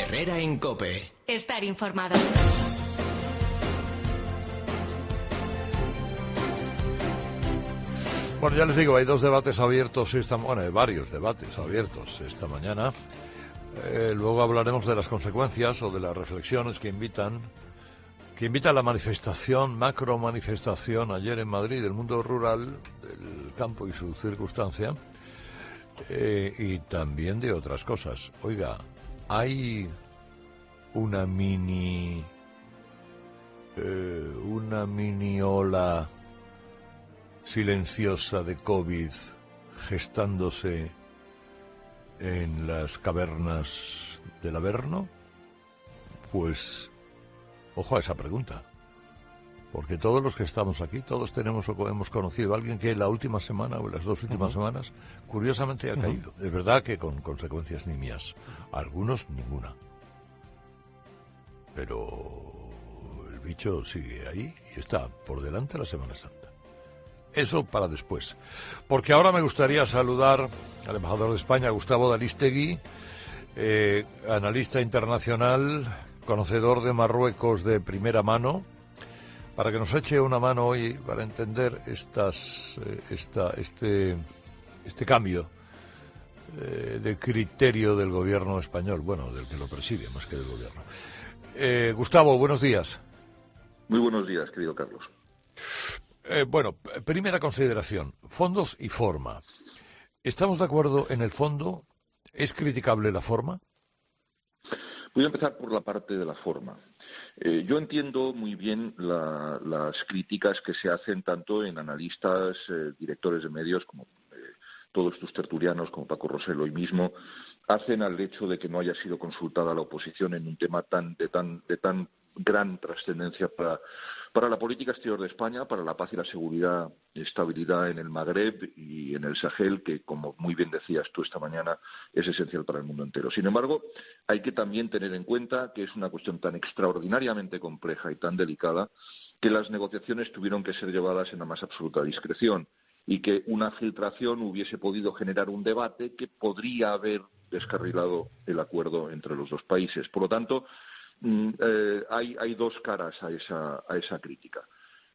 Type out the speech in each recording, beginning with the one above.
Herrera en COPE. Estar informado. Bueno, ya les digo, hay dos debates abiertos, hay varios debates abiertos esta mañana. Luego hablaremos de las consecuencias o de las reflexiones que invita a la macro manifestación ayer en Madrid del mundo rural, del campo y su circunstancia, y también de otras cosas. Oiga, hay una mini ola silenciosa de COVID gestándose en las cavernas del Averno. Pues ojo a esa pregunta, porque todos los que estamos aquí, todos tenemos o hemos conocido a alguien que en la última semana o en las dos últimas semanas curiosamente ha caído. Es verdad que con consecuencias nimias, algunos ninguna, pero el bicho sigue ahí y está por delante la Semana Santa. Eso para después, porque ahora me gustaría saludar al embajador de España, Gustavo Dalístegui, analista internacional, conocedor de Marruecos de primera mano, para que nos eche una mano hoy para entender este cambio de criterio del gobierno español, bueno, del que lo preside más que del gobierno. Gustavo, buenos días. Muy buenos días, querido Carlos. Primera consideración, fondos y forma. ¿Estamos de acuerdo en el fondo? ¿Es criticable la forma? Voy a empezar por la parte de la forma. Yo entiendo muy bien las críticas que se hacen tanto en analistas, directores de medios, como todos tus tertulianos, como Paco Rosell hoy mismo, hacen al hecho de que no haya sido consultada la oposición en un tema de tan gran trascendencia para la política exterior de España, para la paz y la seguridad y estabilidad en el Magreb y en el Sahel, que, como muy bien decías tú esta mañana, es esencial para el mundo entero. Sin embargo, hay que también tener en cuenta que es una cuestión tan extraordinariamente compleja y tan delicada que las negociaciones tuvieron que ser llevadas en la más absoluta discreción y que una filtración hubiese podido generar un debate que podría haber descarrilado el acuerdo entre los dos países. Por lo tanto, hay dos caras a esa crítica.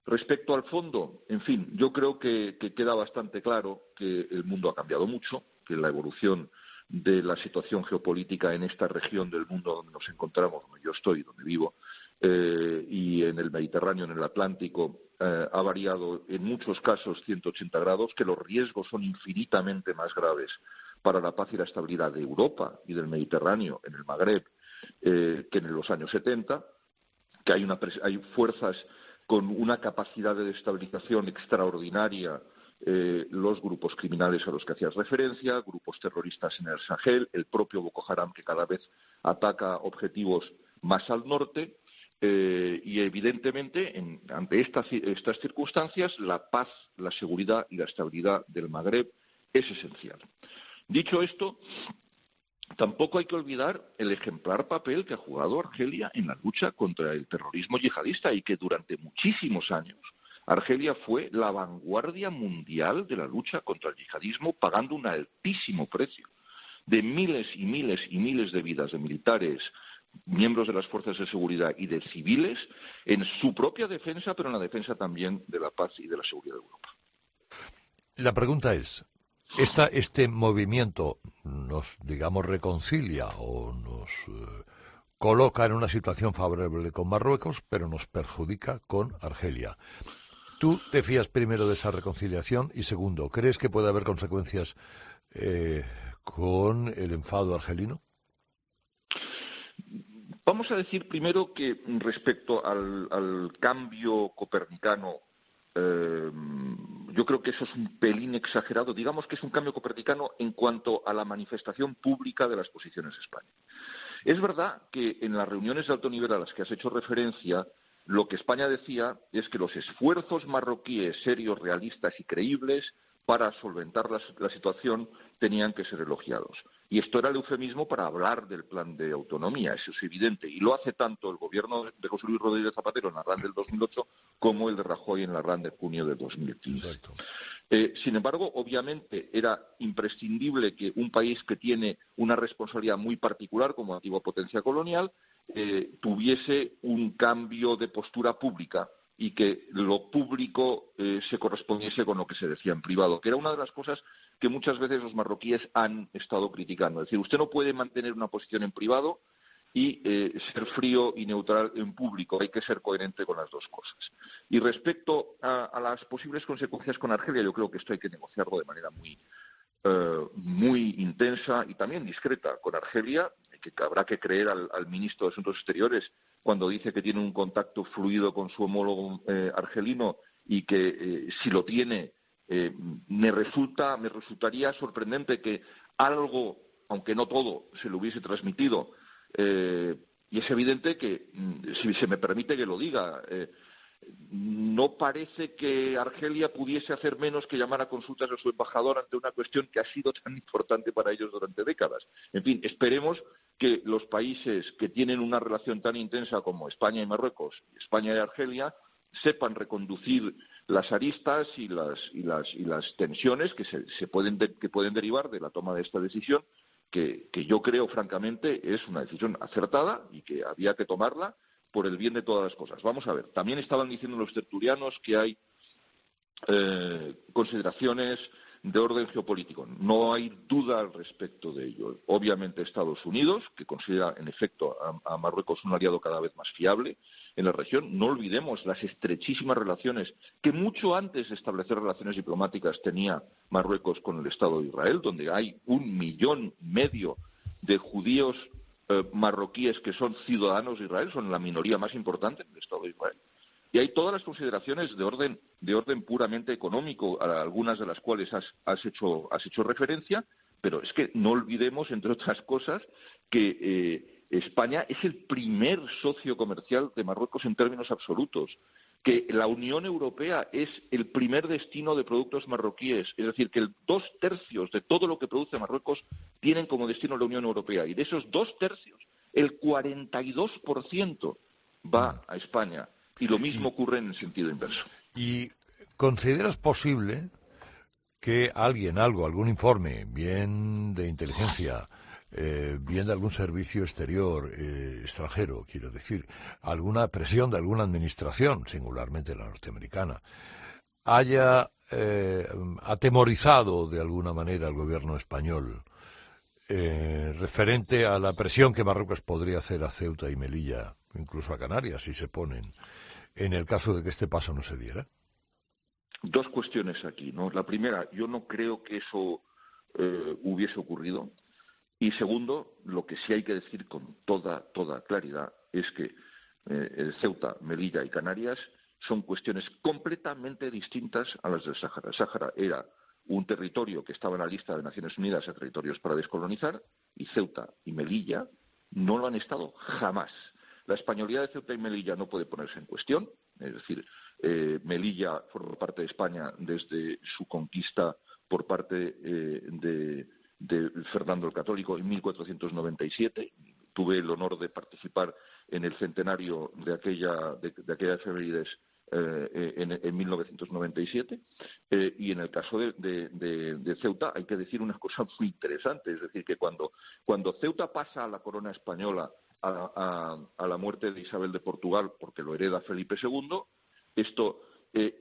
Respecto al fondo, en fin, yo creo que queda bastante claro que el mundo ha cambiado mucho, que la evolución de la situación geopolítica en esta región del mundo donde nos encontramos, donde yo estoy, donde vivo, y en el Mediterráneo, en el Atlántico, ha variado en muchos casos 180 grados, que los riesgos son infinitamente más graves para la paz y la estabilidad de Europa y del Mediterráneo, en el Magreb, que en los años 70, que hay fuerzas con una capacidad de destabilización extraordinaria, los grupos criminales a los que hacías referencia, grupos terroristas en el Sahel, el propio Boko Haram, que cada vez ataca objetivos más al norte, y evidentemente ante estas circunstancias la paz, la seguridad y la estabilidad del Magreb es esencial. Dicho esto, tampoco hay que olvidar el ejemplar papel que ha jugado Argelia en la lucha contra el terrorismo yihadista y que durante muchísimos años Argelia fue la vanguardia mundial de la lucha contra el yihadismo, pagando un altísimo precio de miles y miles y miles de vidas de militares, miembros de las fuerzas de seguridad y de civiles en su propia defensa, pero en la defensa también de la paz y de la seguridad de Europa. La pregunta es, este movimiento nos, digamos, reconcilia o nos coloca en una situación favorable con Marruecos, pero nos perjudica con Argelia. ¿Tú te fías primero de esa reconciliación? Y segundo, ¿crees que puede haber consecuencias con el enfado argelino? Vamos a decir primero que respecto al cambio copernicano, yo creo que eso es un pelín exagerado. Digamos que es un cambio copernicano en cuanto a la manifestación pública de las posiciones de España. Es verdad que en las reuniones de alto nivel a las que has hecho referencia, lo que España decía es que los esfuerzos marroquíes serios, realistas y creíbles para solventar la situación tenían que ser elogiados. Y esto era el eufemismo para hablar del plan de autonomía, eso es evidente. Y lo hace tanto el gobierno de José Luis Rodríguez Zapatero en la RAN del 2008 como el de Rajoy en la RAN de junio de 2015. Exacto. Sin embargo, obviamente era imprescindible que un país que tiene una responsabilidad muy particular como antigua potencia colonial tuviese un cambio de postura pública y que lo público se correspondiese con lo que se decía en privado, que era una de las cosas que muchas veces los marroquíes han estado criticando. Es decir, usted no puede mantener una posición en privado y ser frío y neutral en público. Hay que ser coherente con las dos cosas. Y respecto a las posibles consecuencias con Argelia, yo creo que esto hay que negociarlo de manera muy intensa y también discreta con Argelia, que habrá que creer al ministro de Asuntos Exteriores cuando dice que tiene un contacto fluido con su homólogo argelino y que si lo tiene me resultaría sorprendente que algo, aunque no todo, se lo hubiese transmitido. Y es evidente que, si se me permite que lo diga, no parece que Argelia pudiese hacer menos que llamar a consultas a su embajador ante una cuestión que ha sido tan importante para ellos durante décadas. En fin, esperemos que los países que tienen una relación tan intensa como España y Marruecos, España y Argelia, sepan reconducir las aristas y las tensiones que pueden derivar de la toma de esta decisión, que yo creo, francamente, es una decisión acertada y que había que tomarla por el bien de todas las cosas. Vamos a ver, también estaban diciendo los tertulianos que hay consideraciones de orden geopolítico. No hay duda al respecto de ello. Obviamente Estados Unidos, que considera en efecto a Marruecos un aliado cada vez más fiable en la región. No olvidemos las estrechísimas relaciones que mucho antes de establecer relaciones diplomáticas tenía Marruecos con el Estado de Israel, donde hay 1,5 millones de judíos marroquíes que son ciudadanos de Israel, son la minoría más importante en el Estado de Israel. Y hay todas las consideraciones de orden puramente económico, a algunas de las cuales has hecho referencia, pero es que no olvidemos, entre otras cosas, que España es el primer socio comercial de Marruecos en términos absolutos, que la Unión Europea es el primer destino de productos marroquíes, es decir, que 2/3 de todo lo que produce Marruecos tienen como destino la Unión Europea, y de esos 2/3, el 42% va a España. Y lo mismo ocurre en el sentido inverso. ¿Y consideras posible que algún informe, bien de inteligencia, bien de algún servicio exterior extranjero, quiero decir, alguna presión de alguna administración, singularmente la norteamericana, haya atemorizado de alguna manera al gobierno español referente a la presión que Marruecos podría hacer a Ceuta y Melilla, incluso a Canarias, si se ponen, en el caso de que este paso no se diera? Dos cuestiones aquí, ¿no? La primera, yo no creo que eso hubiese ocurrido. Y segundo, lo que sí hay que decir con toda claridad es que Ceuta, Melilla y Canarias son cuestiones completamente distintas a las del Sáhara. El Sáhara era un territorio que estaba en la lista de Naciones Unidas a territorios para descolonizar, y Ceuta y Melilla no lo han estado jamás. La españolidad de Ceuta y Melilla no puede ponerse en cuestión, es decir, Melilla forma parte de España desde su conquista por parte de Fernando el Católico en 1497. Tuve el honor de participar en el centenario de aquella efemérides en 1997, y en el caso de Ceuta hay que decir una cosa muy interesante, es decir, que cuando Ceuta pasa a la corona española a la muerte de Isabel de Portugal, porque lo hereda Felipe II,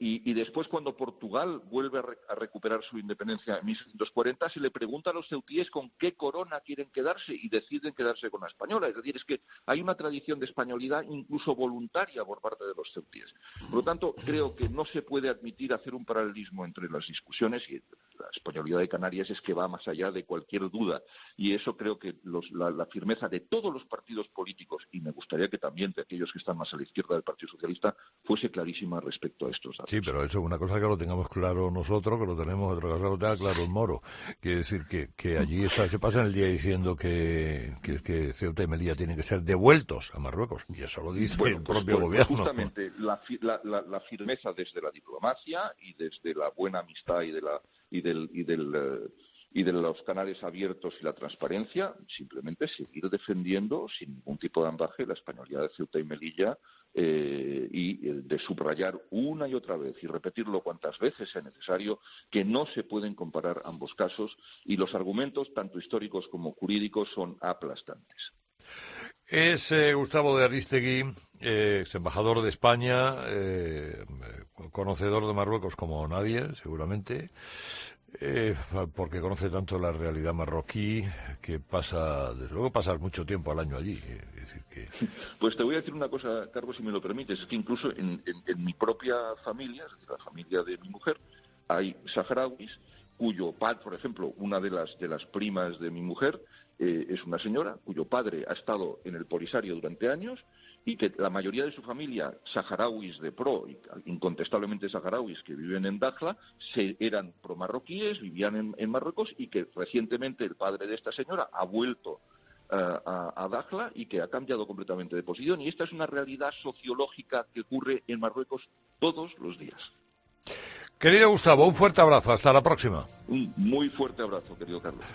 y después, cuando Portugal vuelve a recuperar su independencia en 1640, se le pregunta a los ceutíes con qué corona quieren quedarse y deciden quedarse con la española. Es decir, es que hay una tradición de españolidad incluso voluntaria por parte de los ceutíes. Por lo tanto, creo que no se puede admitir hacer un paralelismo entre las discusiones, y la españolidad de Canarias es que va más allá de cualquier duda. Y eso creo que la firmeza de todos los partidos políticos, y me gustaría que también de aquellos que están más a la izquierda del Partido Socialista, fuese clarísima respecto a esto. Sí, pero eso es una cosa que lo tengamos claro nosotros, que lo tenemos, otra cosa que lo tenga claro el Moro. Quiere decir que allí se pasan el día diciendo que Ceuta y Melilla tienen que ser devueltos a Marruecos, y eso lo dice el propio gobierno. Justamente la firmeza desde la diplomacia y desde la buena amistad y del y de los canales abiertos y la transparencia, simplemente seguir defendiendo sin ningún tipo de ambaje la españolidad de Ceuta y Melilla, y de subrayar una y otra vez y repetirlo cuantas veces sea necesario que no se pueden comparar ambos casos, y los argumentos, tanto históricos como jurídicos, son aplastantes. Es Gustavo de Arístegui, ex embajador de España, conocedor de Marruecos como nadie, seguramente, porque conoce tanto la realidad marroquí que pasa, desde luego, pasar mucho tiempo al año allí. Es decir que... Pues te voy a decir una cosa, Carlos, si me lo permites, es que incluso en mi propia familia, es decir, la familia de mi mujer, hay saharauis cuyo padre, por ejemplo, una de las primas de mi mujer, es una señora cuyo padre ha estado en el Polisario durante años, y que la mayoría de su familia, saharauis de pro, incontestablemente saharauis que viven en Dakhla, eran pro-marroquíes, vivían en Marruecos, y que recientemente el padre de esta señora ha vuelto a Dakhla y que ha cambiado completamente de posición. Y esta es una realidad sociológica que ocurre en Marruecos todos los días. Querido Gustavo, un fuerte abrazo. Hasta la próxima. Un muy fuerte abrazo, querido Carlos.